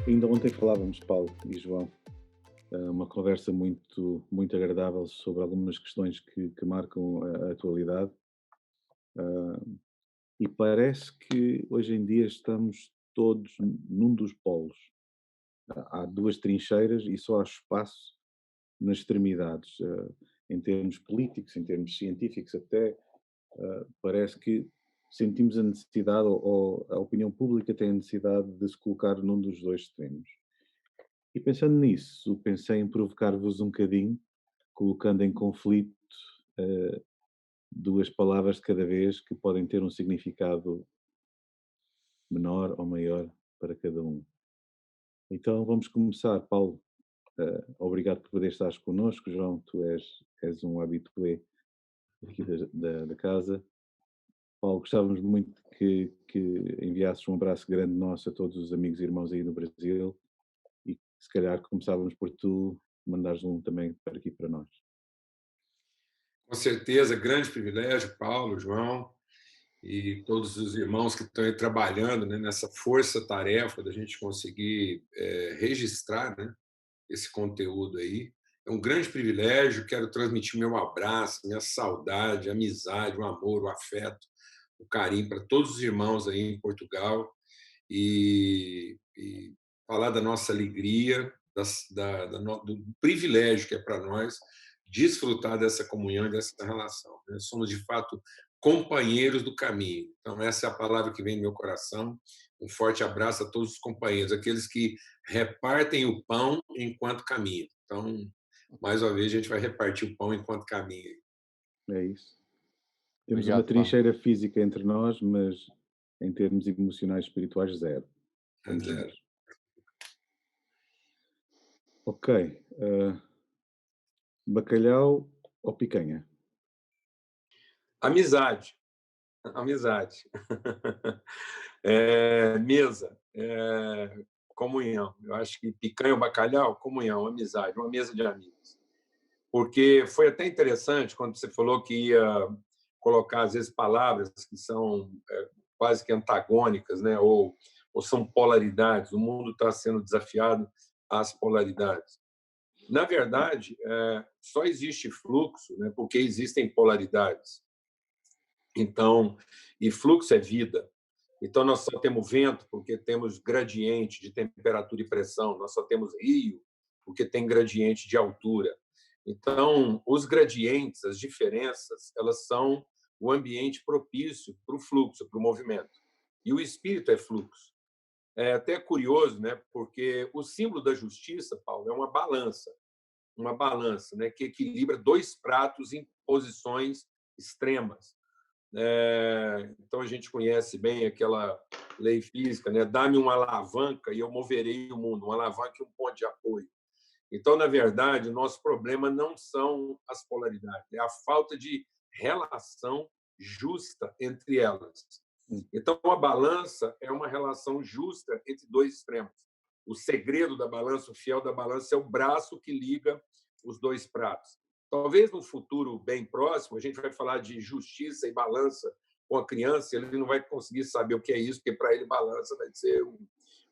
Ainda ontem falávamos, Paulo e João, uma conversa muito agradável sobre algumas questões que marcam a atualidade. E parece que hoje em dia estamos todos num dos polos. Há duas trincheiras e só há espaço nas extremidades. Em termos políticos, em termos científicos até, parece que sentimos a necessidade, ou a opinião pública tem a necessidade de se colocar num dos dois extremos. E pensando nisso, pensei em provocar-vos um bocadinho, colocando em conflito eh, duas palavras de cada vez que podem ter um significado menor ou maior para cada um. Então vamos começar, Paulo. Obrigado por poder estar connosco. João, tu és um habitué aqui da casa. Paulo, gostávamos muito que enviasses um abraço grande nosso a todos os amigos e irmãos aí no Brasil e se calhar começávamos por tu mandares um também para aqui para nós. Com certeza, grande privilégio, Paulo, João e todos os irmãos que estão aí trabalhando, né, nessa força-tarefa da gente conseguir registrar, né, esse conteúdo aí. É um grande privilégio, quero transmitir meu abraço, minha saudade, amizade, o amor, o afeto, o carinho para todos os irmãos aí em Portugal e falar da nossa alegria, do privilégio que é para nós desfrutar dessa comunhão e dessa relação, né? Somos, de fato, companheiros do caminho. Então, essa é a palavra que vem no meu coração. Um forte abraço a todos os companheiros, aqueles que repartem o pão enquanto caminham. Então, mais uma vez, a gente vai repartir o pão enquanto caminha. É isso. Temos uma Obrigado, Paulo. trincheira física entre nós, mas em termos emocionais e espirituais, zero. Estamos Zero. juntos. Ok. Bacalhau ou picanha? Amizade. Amizade. Mesa. Comunhão. Eu acho que picanha ou bacalhau, comunhão, amizade, uma mesa de amigos. Porque foi até interessante quando você falou que ia colocar, às vezes, palavras que são quase que antagônicas, né? ou são polaridades. O mundo está sendo desafiado às polaridades. Na verdade, só existe fluxo, né? Porque existem polaridades. Então, e fluxo é vida. Então, nós só temos vento porque temos gradiente de temperatura e pressão, nós só temos rio porque tem gradiente de altura. Então, os gradientes, as diferenças, elas são o ambiente propício para o fluxo, para o movimento. E o espírito é fluxo. É até curioso, né? Porque o símbolo da justiça, Paulo, é uma balança, né? Que equilibra dois pratos em posições extremas. Então, a gente conhece bem aquela lei física, né? Dá-me uma alavanca e eu moverei o mundo, uma alavanca e um ponto de apoio. Então, na verdade, o nosso problema não são as polaridades, é a falta de relação justa entre elas. Hum. Então, a balança é uma relação justa entre dois extremos. O segredo da balança, o fiel da balança, é o braço que liga os dois pratos. Talvez no futuro bem próximo a gente vai falar de justiça e balança com a criança, ele não vai conseguir saber o que é isso, porque para ele balança vai ser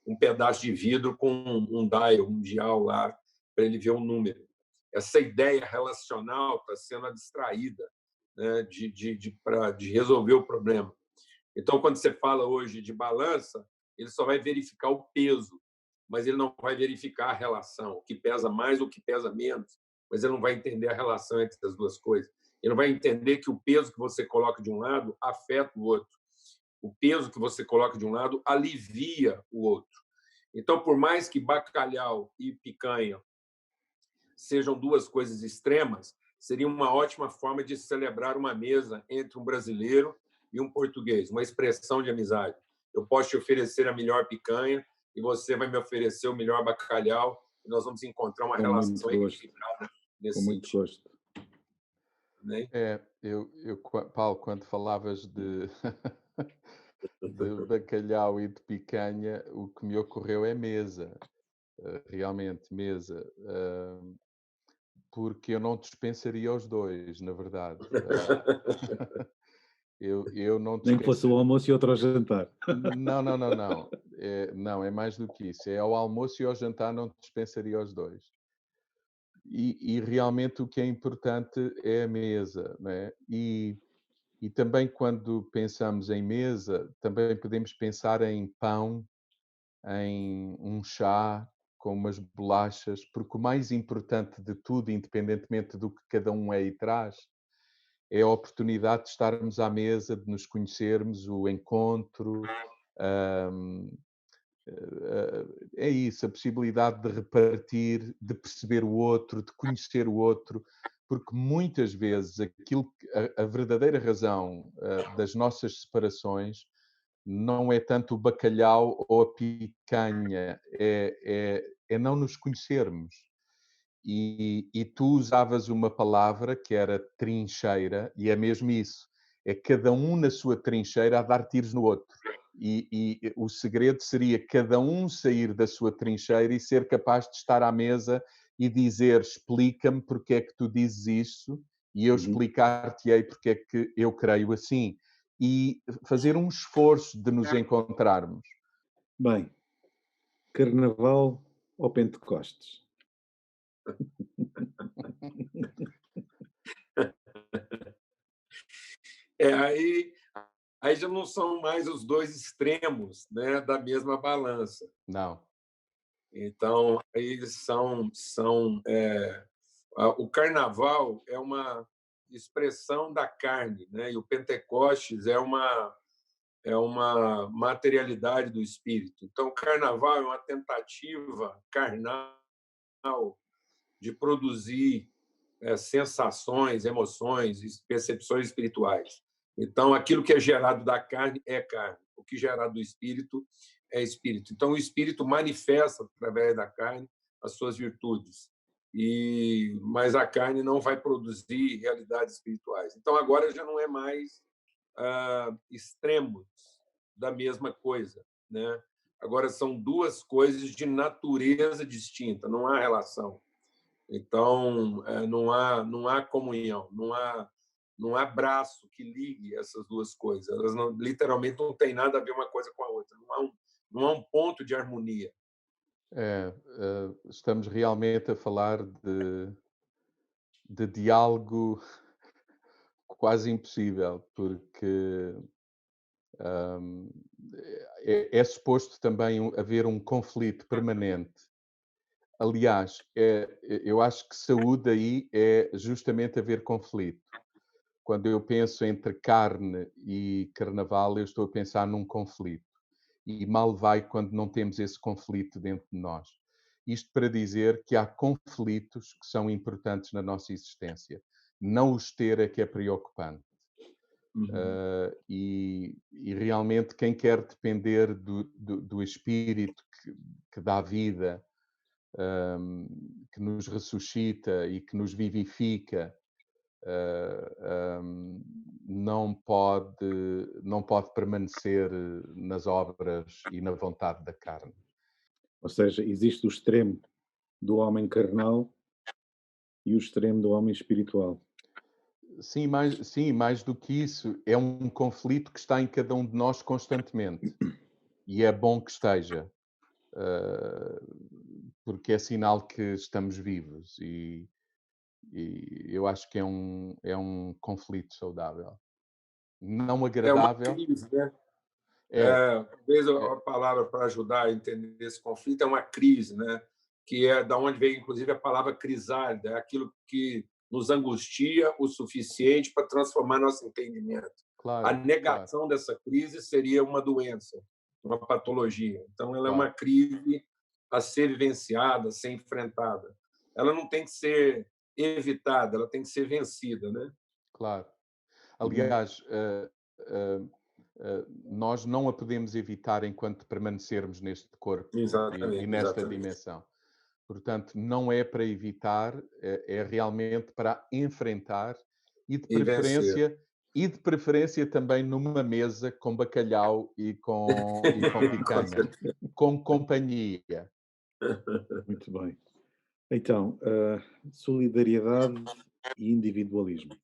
um pedaço de vidro com um dial, um dial lá, para ele ver o número. Essa ideia relacional está sendo abstraída, né, de resolver o problema. Então, quando você fala hoje de balança, ele só vai verificar o peso, mas ele não vai verificar a relação, o que pesa mais, o que pesa menos, mas ele não vai entender a relação entre as duas coisas. Ele não vai entender que o peso que você coloca de um lado afeta o outro. O peso que você coloca de um lado alivia o outro. Então, por mais que bacalhau e picanha sejam duas coisas extremas, seria uma ótima forma de celebrar uma mesa entre um brasileiro e um português, uma expressão de amizade. Eu posso te oferecer a melhor picanha e você vai me oferecer o melhor bacalhau e nós vamos encontrar uma Com muito relação gosto. equilibrada Com nesse muito sentido, gosto. né? Paulo, quando falavas de bacalhau e de picanha, o que me ocorreu é mesa, realmente mesa, porque eu não dispensaria os dois, na verdade. Eu não Nem que fosse o dispensaria. almoço e outro ao jantar. Não, não, não, não. Não, é mais do que isso. É ao almoço e ao jantar não dispensaria os dois. E realmente o que é importante é a mesa, não é? E também quando pensamos em mesa, também podemos pensar em pão, em um chá com umas bolachas, porque o mais importante de tudo, independentemente do que cada um é e traz, é a oportunidade de estarmos à mesa, de nos conhecermos, o encontro, hum, é isso, a possibilidade de repartir, de perceber o outro, de conhecer o outro, porque muitas vezes a verdadeira razão das nossas separações não é tanto o bacalhau ou a picanha, é não nos conhecermos. E tu usavas uma palavra que era trincheira, e é mesmo isso. É cada um na sua trincheira a dar tiros no outro. E o segredo seria cada um sair da sua trincheira e ser capaz de estar à mesa e dizer: explica-me porque é que tu dizes isso, e eu explicar-te-ei porque é que eu creio assim. E fazer um esforço de nos encontrarmos. Bem, Carnaval ou Pentecostes? Aí já não são mais os dois extremos, né, da mesma balança. Não. Então, aí o carnaval é uma expressão da carne, né? E o Pentecostes é uma materialidade do espírito. Então, o carnaval é uma tentativa carnal de produzir sensações, emoções, percepções espirituais. Então, aquilo que é gerado da carne é carne, o que é gerado do espírito é espírito. Então, o espírito manifesta através da carne as suas virtudes, mas a carne não vai produzir realidades espirituais. Então, agora já não é mais extremos da mesma coisa, né? Agora são duas coisas de natureza distinta, não há relação. Então, não há comunhão, não há braço que ligue essas duas coisas. Elas literalmente não têm nada a ver uma coisa com a outra. Não há um ponto de harmonia. Estamos realmente a falar de diálogo quase impossível, porque hum, é suposto também haver um conflito permanente. Aliás, eu acho que saúde aí é justamente haver conflito. Quando eu penso entre carne e carnaval, eu estou a pensar num conflito. E mal vai quando não temos esse conflito dentro de nós. Isto para dizer que há conflitos que são importantes na nossa existência. Não os ter é que é preocupante. E realmente quem quer depender do Espírito que dá vida, que nos ressuscita e que nos vivifica, não pode permanecer nas obras e na vontade da carne. Ou seja, existe o extremo do homem carnal e o extremo do homem espiritual. Sim, mais do que isso, é um conflito que está em cada um de nós constantemente. E é bom que esteja, porque é sinal que estamos vivos. E eu acho que é um conflito saudável. Não É uma agradável. crise, né? É, Talvez é, a palavra para ajudar a entender esse conflito é uma crise, né? Que é da onde vem, inclusive, a palavra crisálida, é aquilo que nos angustia o suficiente para transformar nosso entendimento. A claro, claro, negação dessa crise seria uma doença, uma patologia. Então, ela é claro. uma crise a ser vivenciada, a ser enfrentada. Ela não tem que ser evitada, ela tem que ser vencida, né? Claro. Uhum. Aliás, nós não a podemos evitar enquanto permanecermos neste corpo e Exatamente, nesta exatamente. dimensão. Portanto, não é para evitar, é realmente para enfrentar e de E vencer. preferência e de preferência também numa mesa com bacalhau e com Com picanha, certeza. com companhia. Muito bem. Então, solidariedade e individualismo.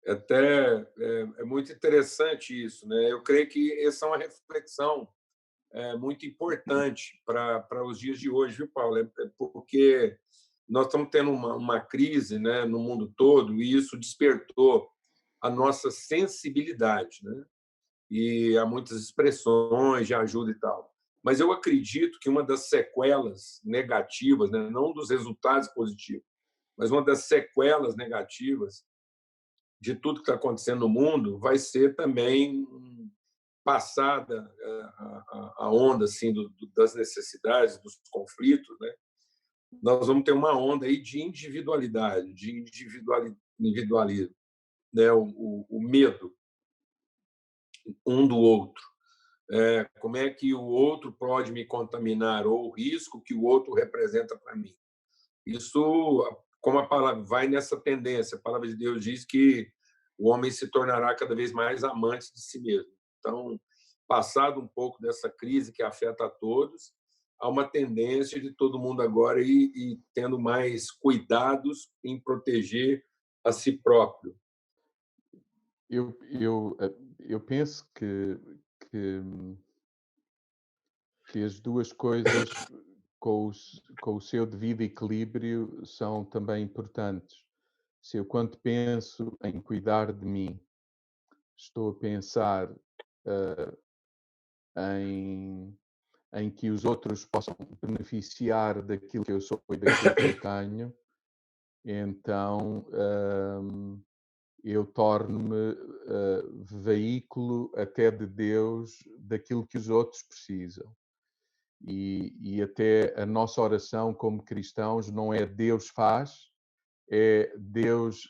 Até é muito interessante isso, né? Eu creio que essa é uma reflexão muito importante para os dias de hoje, viu, Paulo? Porque nós estamos tendo uma crise, né, no mundo todo, e isso despertou a nossa sensibilidade, né? E há muitas expressões de ajuda e tal. Mas eu acredito que uma das sequelas negativas, né, não dos resultados positivos, mas uma das sequelas negativas de tudo que está acontecendo no mundo vai ser também passada a onda assim das necessidades, dos conflitos, né? Nós vamos ter uma onda aí de individualidade, de individualismo, né? O medo um do outro. Como é que o outro pode me contaminar ou o risco que o outro representa para mim? Isso, como a palavra vai nessa tendência, a palavra de Deus diz que o homem se tornará cada vez mais amante de si mesmo. Então, passado um pouco dessa crise que afeta a todos, há uma tendência de todo mundo agora ir tendo mais cuidados em proteger a si próprio. Eu penso que, que as duas coisas, com o seu devido equilíbrio, são também importantes. Se eu, quando penso em cuidar de mim, estou a pensar em, em que os outros possam beneficiar daquilo que eu sou e daquilo que eu tenho, então eu torno-me veículo até de Deus daquilo que os outros precisam. E até a nossa oração como cristãos não é Deus faz, é Deus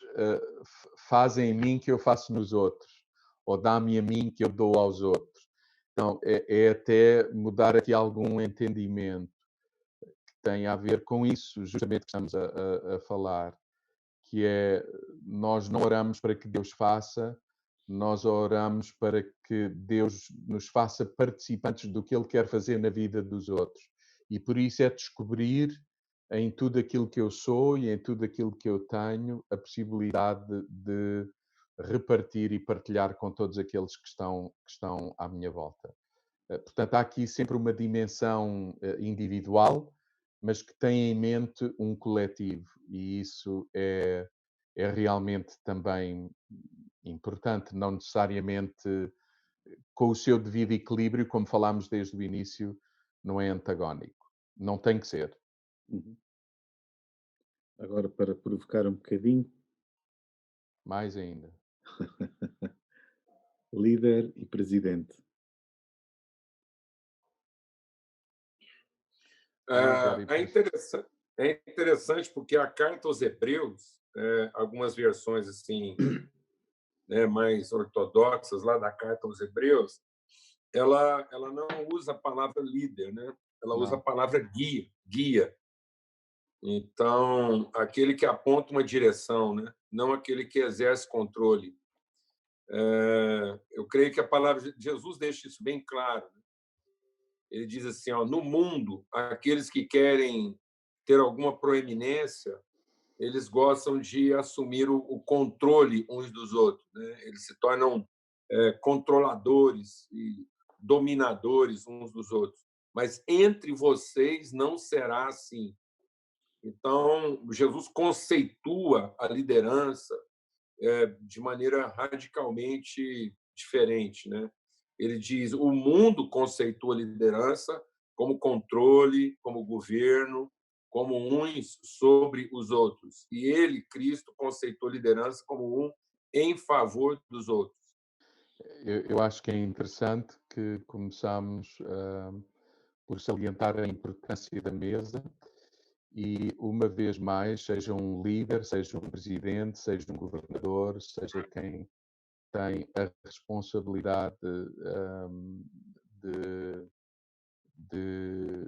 faz em mim que eu faço nos outros, ou dá-me a mim que eu dou aos outros. Então, é até mudar aqui algum entendimento que tem a ver com isso, justamente que estamos a falar, que é, nós não oramos para que Deus faça, nós oramos para que Deus nos faça participantes do que Ele quer fazer na vida dos outros. E por isso é descobrir em tudo aquilo que eu sou e em tudo aquilo que eu tenho a possibilidade de repartir e partilhar com todos aqueles que estão à minha volta. Portanto, há aqui sempre uma dimensão individual, mas que tem em mente um coletivo, e isso é realmente também importante, não necessariamente com o seu devido equilíbrio, como falámos desde o início, não é antagónico. Não tem que ser. Uhum. Agora, para provocar um bocadinho, Mais ainda. líder e presidente. Líder e É interessante porque a carta aos Hebreus, algumas versões assim, né, mais ortodoxas lá da carta aos Hebreus, ela não usa a palavra líder, né? Ela usa a não. palavra guia. Então, aquele que aponta uma direção, né? Não aquele que exerce controle. Eu creio que a palavra de Jesus deixa isso bem claro. Né? Ele diz assim: ó, no mundo, aqueles que querem ter alguma proeminência, eles gostam de assumir o controle uns dos outros. Né? Eles se tornam controladores e dominadores uns dos outros. Mas entre vocês não será assim. Então, Jesus conceitua a liderança de maneira radicalmente diferente, né? Ele diz: o mundo conceitua a liderança como controle, como governo, como uns sobre os outros. E ele, Cristo, conceitou a liderança como um em favor dos outros. Eu acho que é interessante que começamos por salientar a importância da mesa e, uma vez mais, seja um líder, seja um presidente, seja um governador, seja quem tem a responsabilidade de, de,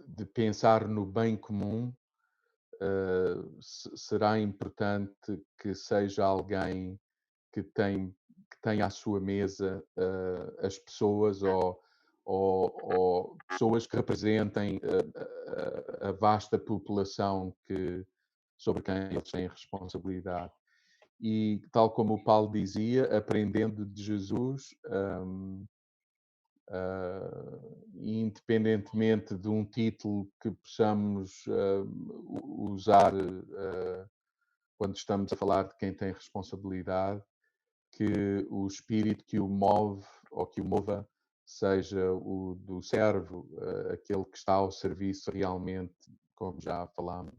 de pensar no bem comum, será importante que seja alguém que tem à sua mesa as pessoas ou pessoas que representem a vasta população sobre quem eles têm responsabilidade. e tal como o Paulo dizia, aprendendo de Jesus, independentemente de um título que possamos usar quando estamos a falar de quem tem responsabilidade, que o espírito que o move ou que o mova seja o do servo, aquele que está ao serviço realmente, como já falámos,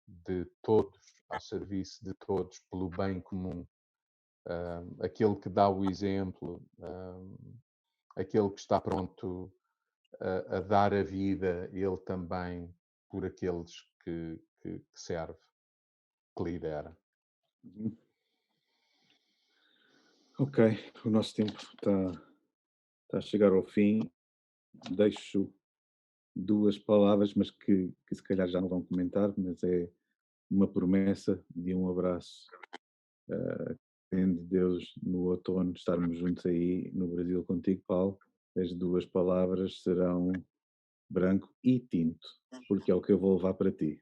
de todos, ao serviço de todos, pelo bem comum. Aquele que dá o exemplo, aquele que está pronto a dar a vida, ele também, por aqueles que serve, que lidera. Uhum. Ok, o nosso tempo está a chegar ao fim. Deixo duas palavras, mas que se calhar já não vão comentar, mas é uma promessa de um abraço. Tendo Deus no outono estarmos juntos aí no Brasil contigo, Paulo. As duas palavras serão branco e tinto, porque é o que eu vou levar para ti.